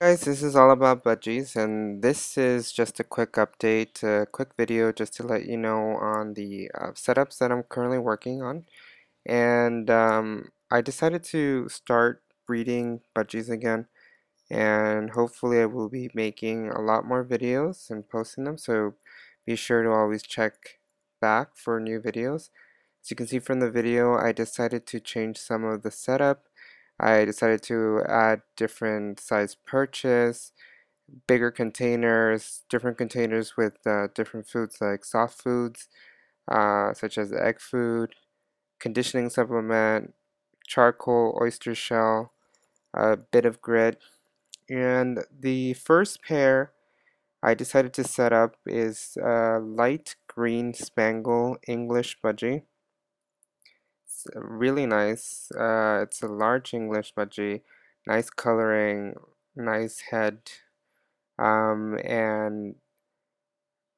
Guys, this is all about budgies, and this is just a quick update, a quick video just to let you know on the setups that I'm currently working on. And I decided to start breeding budgies again, and hopefully I will be making a lot more videos and posting them, so be sure to always check back for new videos. As you can see from the video, I decided to change some of the setup. I decided to add different size perches, bigger containers, different containers with different foods like soft foods, such as egg food, conditioning supplement, charcoal, oyster shell, a bit of grit. And the first pair I decided to set up is a light green Spangle English Budgie. It's really nice. It's a large English Budgie, nice coloring, nice head, and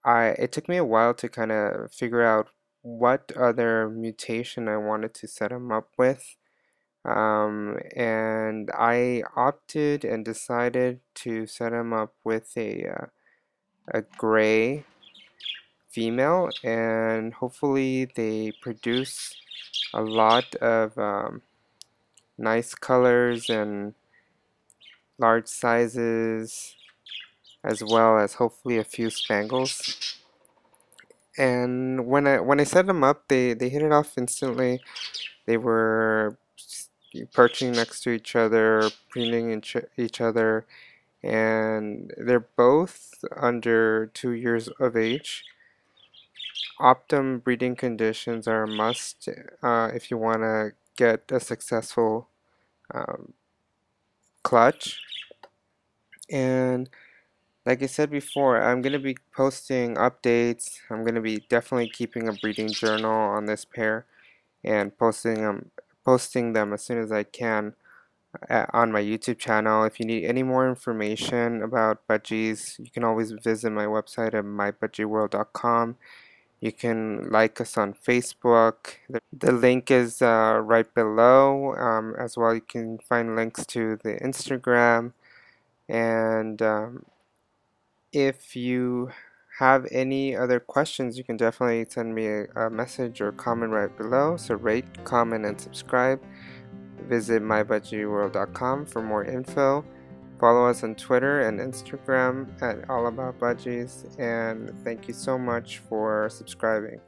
it took me a while to kind of figure out what other mutation I wanted to set him up with. And I opted and decided to set him up with a gray female, and hopefully they produce a lot of nice colors and large sizes, as well as hopefully a few spangles. And when I set them up, they hit it off instantly. They were perching next to each other, preening each other, and they're both under 2 years of age. Optimum breeding conditions are a must if you want to get a successful um, clutch. And like I said before, I'm going to be posting updates. I'm going to be definitely keeping a breeding journal on this pair and posting them as soon as I can on my YouTube channel. If you need any more information about budgies, you can always visit my website at mybudgieworld.com. You can like us on Facebook. The link is right below. As well, you can find links to the Instagram. And if you have any other questions, you can definitely send me a message or comment right below. So rate, comment, and subscribe. Visit mybudgieworld.com for more info. Follow us on Twitter and Instagram at All About Budgies. And thank you so much for subscribing.